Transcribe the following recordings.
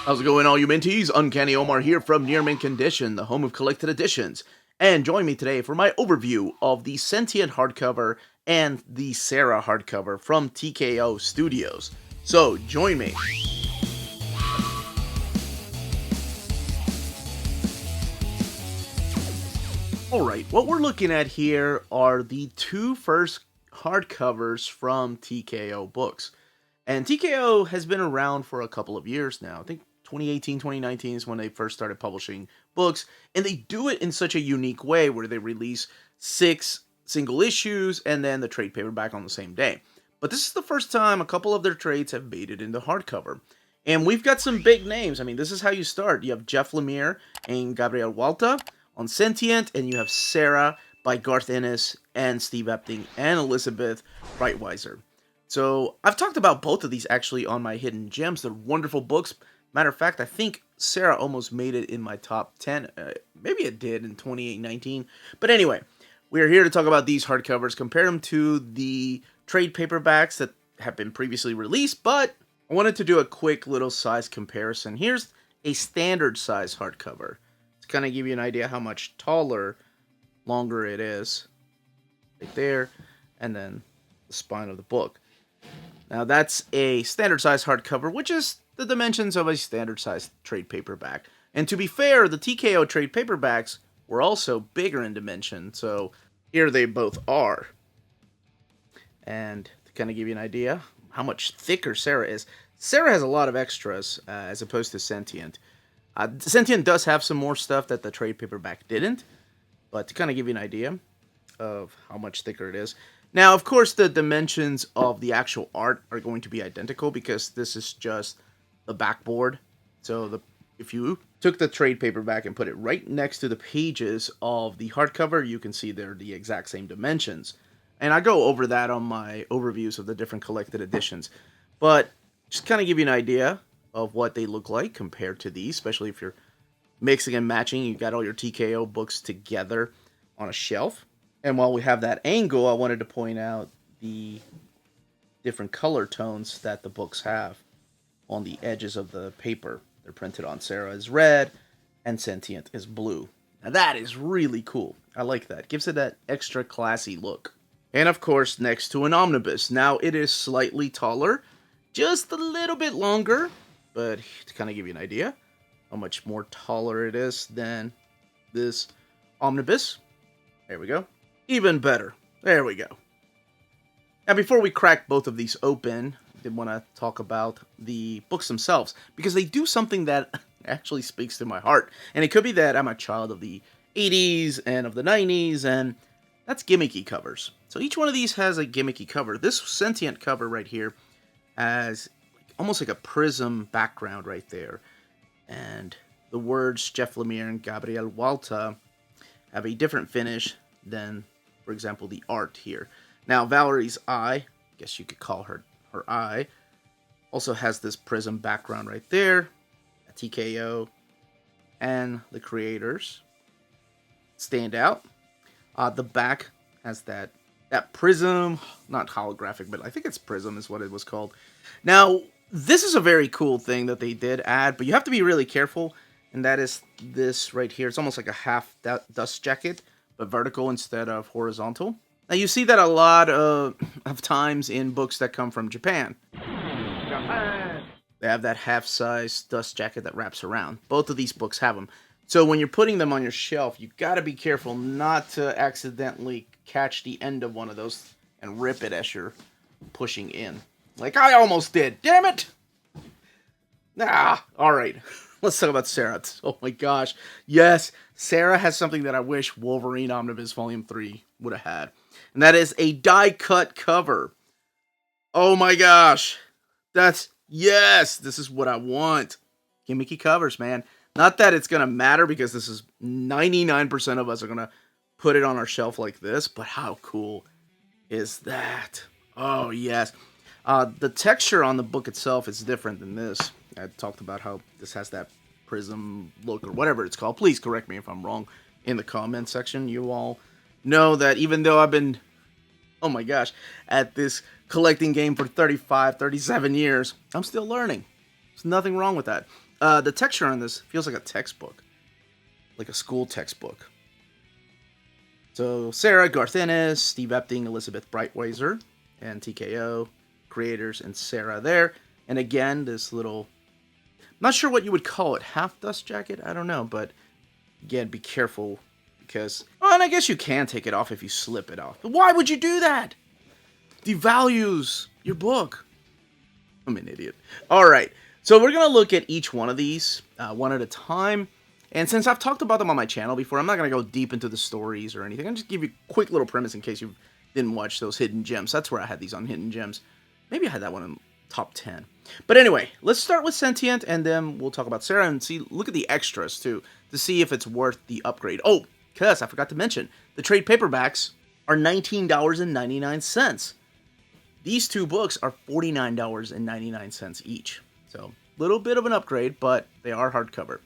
How's it going, all you minties? Uncanny Omar here from Near Mint Condition, the home of collected editions. And join me today for my overview of the Sentient hardcover and the Sara hardcover from TKO Studios. So, join me. Alright, what we're looking at here are the two first hardcovers from TKO books. And TKO has been around for a couple of years now. I think 2018, 2019 is when they first started publishing books. And they do it in such a unique way where they release 6 single issues and then the trade paperback on the same day. But this is the first time a couple of their trades have made it into hardcover. And we've got some big names. I mean, this is how you start. You have Jeff Lemire and Gabriel Walta on Sentient, and you have Sara by Garth Ennis and Steve Epting and Elizabeth Breitweiser. So, I've talked about both of these actually on my Hidden Gems. They're wonderful books. Matter of fact, I think Sara almost made it in my top 10. Maybe it did in 2019. But anyway, we're here to talk about these hardcovers, compare them to the trade paperbacks that have been previously released, but I wanted to do a quick little size comparison. Here's a standard size hardcover to kind of give you an idea how much taller, longer it is. Right there, and then the spine of the book. Now that's a standard size hardcover, which is the dimensions of a standard size trade paperback. And to be fair, the TKO trade paperbacks were also bigger in dimension, so here they both are. And to kind of give you an idea how much thicker Sara is, Sara has a lot of extras as opposed to Sentient. Sentient does have some more stuff that the trade paperback didn't, but to kind of give you an idea of how much thicker it is. Now, of course, the dimensions of the actual art are going to be identical because this is just the backboard. So if you took the trade paperback and put it right next to the pages of the hardcover, you can see they're the exact same dimensions. And I go over that on my overviews of the different collected editions. But just kind of give you an idea of what they look like compared to these, especially if you're mixing and matching. You got all your TKO books together on a shelf. And while we have that angle, I wanted to point out the different color tones that the books have on the edges of the paper. They're printed on Sara as red, and Sentient is blue. Now that is really cool. I like that. Gives it that extra classy look. And of course, next to an omnibus. Now it is slightly taller, just a little bit longer, but to kind of give you an idea how much more taller it is than this omnibus. There we go. Even better. There we go. Now, before we crack both of these open, I did want to talk about the books themselves, because they do something that actually speaks to my heart. And it could be that I'm a child of the 80s and of the 90s, and that's gimmicky covers. So each one of these has a gimmicky cover. This Sentient cover right here has almost like a prism background right there. And the words Jeff Lemire and Gabriel Walta have a different finish than, for example, the art here. Now, Valerie's eye, I guess you could call her eye, also has this prism background right there. A TKO and the creators stand out. The back has that prism, not holographic, but I think it's prism is what it was called. Now, this is a very cool thing that they did add, but you have to be really careful, and that is this right here. It's almost like a half dust jacket, but vertical instead of horizontal. Now, you see that a lot of times in books that come from Japan. They have that half-size dust jacket that wraps around. Both of these books have them. So when you're putting them on your shelf, you got to be careful not to accidentally catch the end of one of those and rip it as you're pushing in. Like I almost did. Damn it! All right. Let's talk about Sara. Oh my gosh. Yes, Sara has something that I wish Wolverine Omnibus Volume 3 would have had. And that is a die-cut cover. Oh my gosh. Yes, this is what I want. Gimmicky covers, man. Not that it's going to matter because this is 99% of us are going to put it on our shelf like this. But how cool is that? Oh, yes. The texture on the book itself is different than this. I talked about how this has that prism look or whatever it's called. Please correct me if I'm wrong in the comment section. You all know that even though I've been, oh my gosh, at this collecting game for 35, 37 years, I'm still learning. There's nothing wrong with that. The texture on this feels like a textbook, like a school textbook. So Sara, Garth, Ennis, Steve Epting, Elizabeth Breitweiser, and TKO creators, and Sara there. And again, this little, I'm not sure what you would call it, half dust jacket. I don't know, but again, be careful because, well, and I guess you can take it off if you slip it off. But why would you do that? Devalues your book. I'm an idiot. All right, so we're gonna look at each one of these one at a time. And since I've talked about them on my channel before, I'm not going to go deep into the stories or anything. I'll just give you a quick little premise in case you didn't watch those Hidden Gems. That's where I had these on Hidden Gems. Maybe I had that one in top 10. But anyway, let's start with Sentient, and then we'll talk about Sara and look at the extras, too, to see if it's worth the upgrade. Oh, because I forgot to mention, the trade paperbacks are $19.99. These two books are $49.99 each. So, a little bit of an upgrade, but they are hardcover.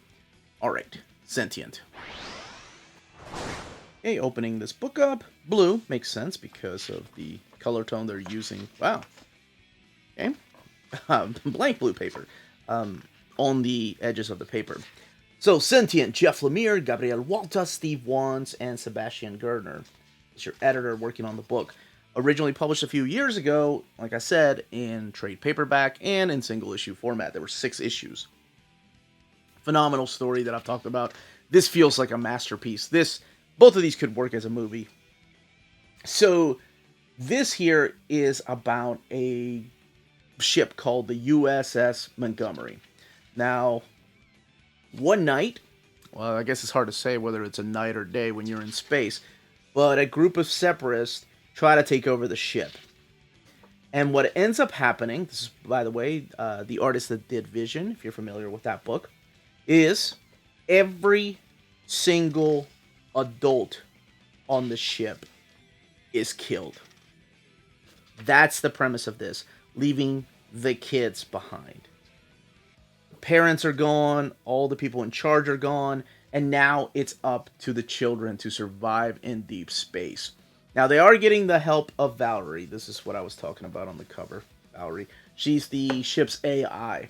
Alright, Sentient. Okay, opening this book up. Blue makes sense because of the color tone they're using. Wow. Okay. Blank blue paper on the edges of the paper. So, Sentient, Jeff Lemire, Gabriel Walta, Steve Wands, and Sebastian Gardner is your editor working on the book. Originally published a few years ago, like I said, in trade paperback and in single issue format. There were 6 issues. Phenomenal story that I've talked about. This feels like a masterpiece. Both of these could work as a movie. So, this here is about a ship called the USS Montgomery. Now, one night, well, I guess it's hard to say whether it's a night or day when you're in space, but a group of separatists try to take over the ship. And what ends up happening, this is, by the way, the artist that did Vision, if you're familiar with that book, is every single adult on the ship is killed. That's the premise of this, leaving the kids behind. Parents are gone, all the people in charge are gone, and now it's up to the children to survive in deep space. Now, they are getting the help of Valerie. This is what I was talking about on the cover. Valerie. She's the ship's AI.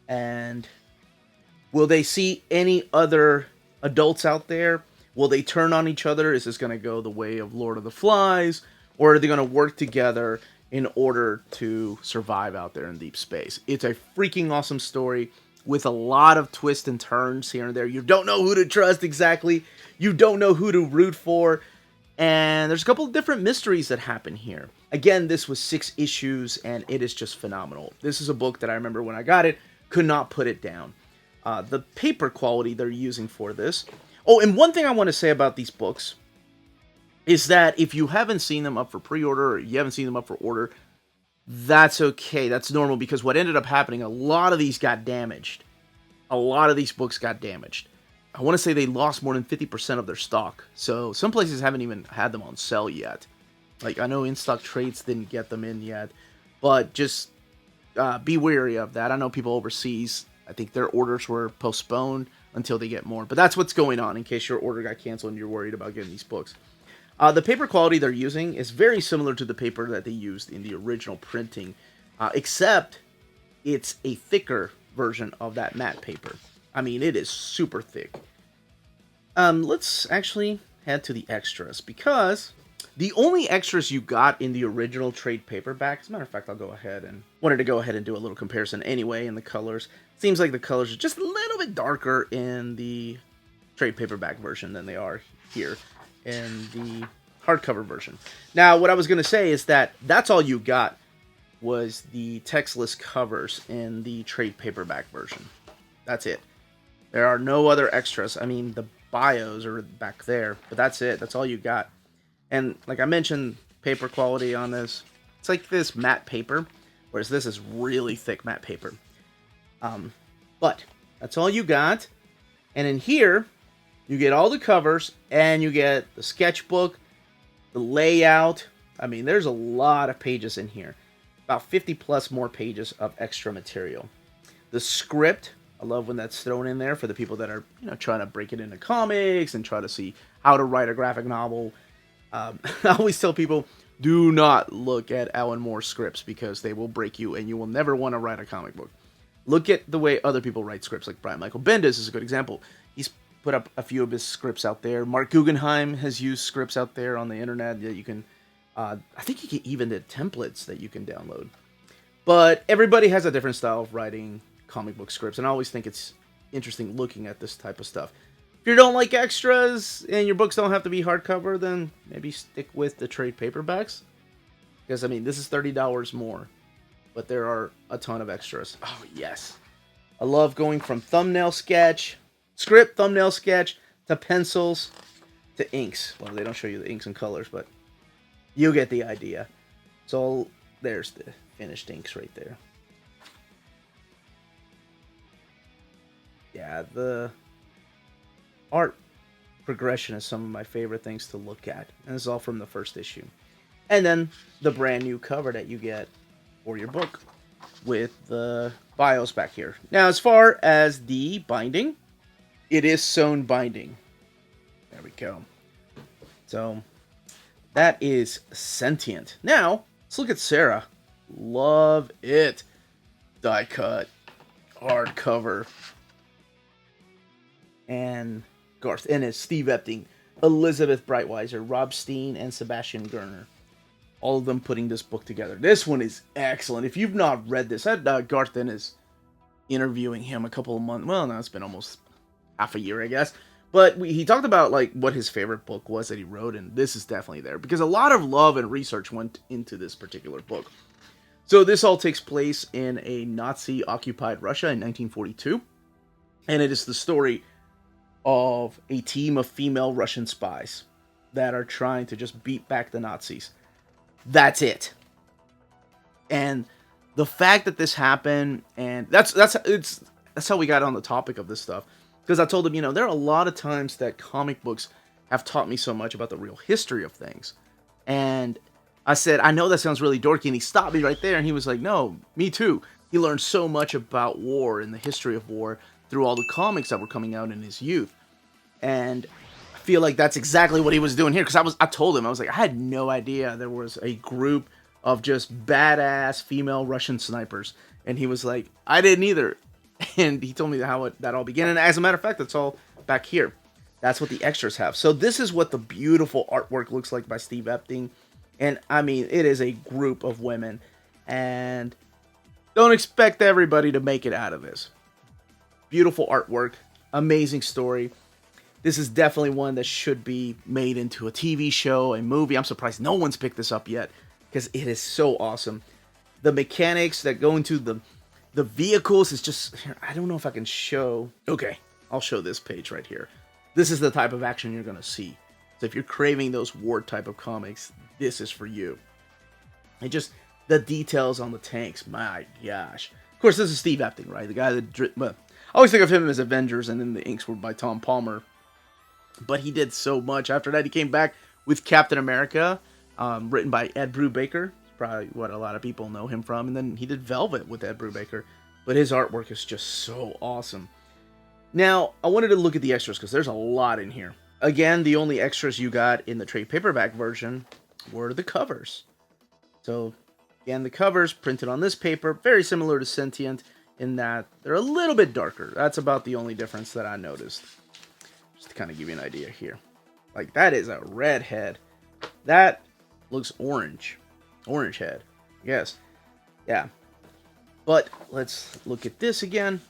And will they see any other adults out there? Will they turn on each other? Is this going to go the way of Lord of the Flies? Or are they going to work together in order to survive out there in deep space? It's a freaking awesome story with a lot of twists and turns here and there. You don't know who to trust exactly. You don't know who to root for. And there's a couple of different mysteries that happen here. Again, this was 6 issues, and it is just phenomenal. This is a book that I remember when I got it, could not put it down. The paper quality they're using for this. Oh, and one thing I want to say about these books is that if you haven't seen them up for pre-order or you haven't seen them up for order, that's okay. That's normal because what ended up happening, a lot of these got damaged. A lot of these books got damaged. I want to say they lost more than 50% of their stock. So some places haven't even had them on sale yet. Like, I know In-Stock Trades didn't get them in yet. But just be wary of that. I know people overseas, I think their orders were postponed until they get more. But that's what's going on in case your order got canceled and you're worried about getting these books. The paper quality they're using is very similar to the paper that they used in the original printing. Except it's a thicker version of that matte paper. I mean, it is super thick. Let's actually head to the extras, because the only extras you got in the original trade paperback, as a matter of fact, wanted to go ahead and do a little comparison anyway in the colors. Seems like the colors are just a little bit darker in the trade paperback version than they are here in the hardcover version. Now, what I was going to say is that that's all you got was the textless covers in the trade paperback version. That's it. There are no other extras. I mean, the bios are back there, but that's it. That's all you got. And like I mentioned, paper quality on this, it's like this matte paper, whereas this is really thick matte paper. But that's all you got. And in here, you get all the covers, and you get the sketchbook, the layout. I mean, there's a lot of pages in here. About 50 plus more pages of extra material. The script, I love when that's thrown in there for the people that are, trying to break it into comics and try to see how to write a graphic novel. I always tell people, do not look at Alan Moore's scripts because they will break you and you will never want to write a comic book. Look at the way other people write scripts, like Brian Michael Bendis is a good example. He's put up a few of his scripts out there. Mark Guggenheim has used scripts out there on the internet that you can, I think you can even did templates that you can download. But everybody has a different style of writing comic book scripts, and I always think it's interesting looking at this type of stuff. If you don't like extras and your books don't have to be hardcover, then maybe stick with the trade paperbacks. Because, I mean, this is $30 more, but there are a ton of extras. Oh, yes. I love going from thumbnail sketch, script, thumbnail sketch, to pencils, to inks. Well, they don't show you the inks and colors, but you get the idea. So, there's the finished inks right there. Yeah, the art progression is some of my favorite things to look at. And this is all from the first issue. And then the brand new cover that you get for your book with the bios back here. Now, as far as the binding, it is sewn binding. There we go. So, that is Sentient. Now, let's look at Sara. Love it. Die cut. Hardcover. And Garth, Ennis, Steve Epting, Elizabeth Breitweiser, Rob Steen, and Sebastian Gerner. All of them putting this book together. This one is excellent. If you've not read this, I had Garth Ennis interviewing him a couple of months. Well, no, it's been almost half a year, I guess. But he talked about like what his favorite book was that he wrote, and this is definitely there because a lot of love and research went into this particular book. So this all takes place in a Nazi-occupied Russia in 1942, and it is the story of a team of female Russian spies that are trying to just beat back the Nazis. That's it. And the fact that this happened, and that's how we got on the topic of this stuff. Because I told him, there are a lot of times that comic books have taught me so much about the real history of things. And I said, I know that sounds really dorky, and he stopped me right there, and he was like, no, me too. He learned so much about war and the history of war through all the comics that were coming out in his youth. And I feel like that's exactly what he was doing here, because I told him, I was like, I had no idea there was a group of just badass female Russian snipers. And he was like, I didn't either. And he told me how that all began. And as a matter of fact, that's all back here. That's what the extras have. So this is what the beautiful artwork looks like by Steve Epting. And I mean, it is a group of women. And don't expect everybody to make it out of this. Beautiful artwork. Amazing story. This is definitely one that should be made into a TV show, a movie. I'm surprised no one's picked this up yet, because it is so awesome. The mechanics that go into the vehicles is just... I don't know if I can show... Okay, I'll show this page right here. This is the type of action you're going to see. So if you're craving those war type of comics, this is for you. And just the details on the tanks, my gosh. Of course, this is Steve Epting, right? The guy that... I always think of him as Avengers, and then the inks were by Tom Palmer. But he did so much. After that, he came back with Captain America, written by Ed Brubaker. Probably what a lot of people know him from. And then he did Velvet with Ed Brubaker. But his artwork is just so awesome. Now, I wanted to look at the extras because there's a lot in here. Again, the only extras you got in the trade paperback version were the covers. So, again, the covers printed on this paper, very similar to Sentient in that they're a little bit darker. That's about the only difference that I noticed. Just to kind of give you an idea here. Like, that is a red head. That looks orange. Orange head. Yes. Yeah. But let's look at this again.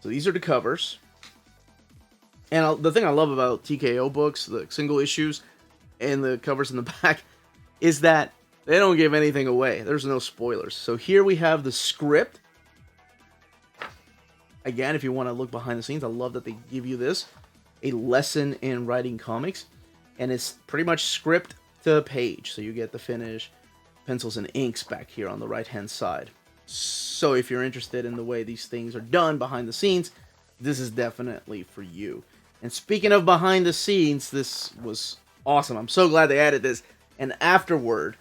So these are the covers. And the thing I love about TKO books, the single issues, and the covers in the back, is that they don't give anything away. There's no spoilers. So here we have the script. Again, if you want to look behind the scenes, I love that they give you this. A lesson in writing comics. And it's pretty much script to page. So you get the finish, pencils and inks back here on the right-hand side. So if you're interested in the way these things are done behind the scenes, this is definitely for you. And speaking of behind the scenes, this was awesome. I'm so glad they added this. An afterword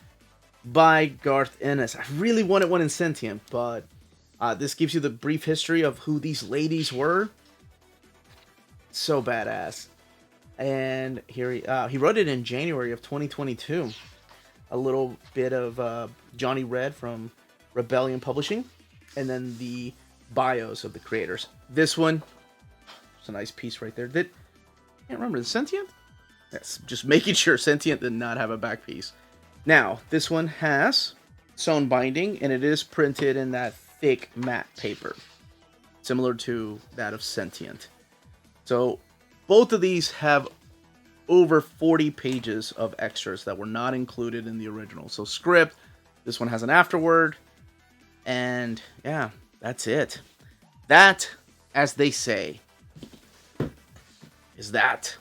by Garth Ennis. I really wanted one in Sentient, but this gives you the brief history of who these ladies were. So badass. And here he wrote it in January of 2022. A little bit of Johnny Red from Rebellion Publishing. and then the bios of the creators. This one, it's a nice piece right there. Can't remember, the Sentient? Yes, just making sure Sentient did not have a back piece. Now, this one has its own binding, and it is printed in that thick matte paper, similar to that of Sentient. So, both of these have over 40 pages of extras that were not included in the original. So, script, this one has an afterword, and yeah, that's it. That, as they say, is that.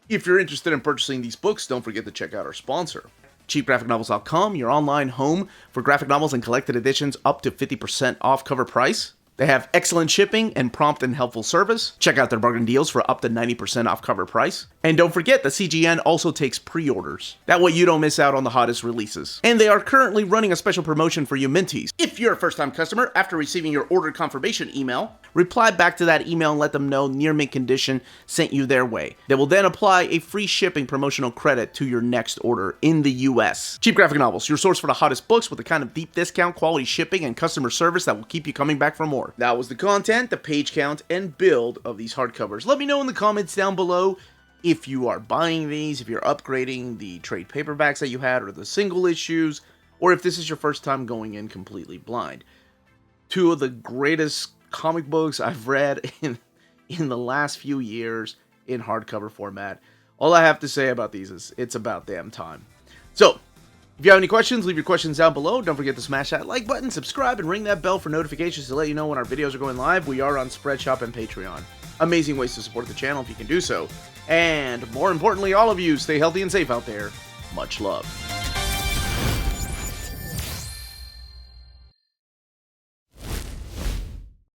If you're interested in purchasing these books, don't forget to check out our sponsor, cheapgraphicnovels.com, your online home for graphic novels and collected editions up to 50% off cover price. They have excellent shipping and prompt and helpful service. Check out their bargain deals for up to 90% off cover price. And don't forget, the CGN also takes pre-orders. That way you don't miss out on the hottest releases. And they are currently running a special promotion for you Minties. If you're a first-time customer, after receiving your order confirmation email, reply back to that email and let them know Near Mint Condition sent you their way. They will then apply a free shipping promotional credit to your next order in the US. Cheap Graphic Novels, your source for the hottest books with the kind of deep discount, quality shipping, and customer service that will keep you coming back for more. That was the content, the page count, and build of these hardcovers. Let me know in the comments down below if you are buying these, if you're upgrading the trade paperbacks that you had or the single issues, or if this is your first time going in completely blind. Two of the greatest comic books I've read in the last few years in hardcover format. All I have to say about these is it's about damn time. So, if you have any questions, leave your questions down below. Don't forget to smash that like button, subscribe, and ring that bell for notifications to let you know when our videos are going live. We are on Spreadshop and Patreon. Amazing ways to support the channel if you can do so. And more importantly, all of you, stay healthy and safe out there. Much love.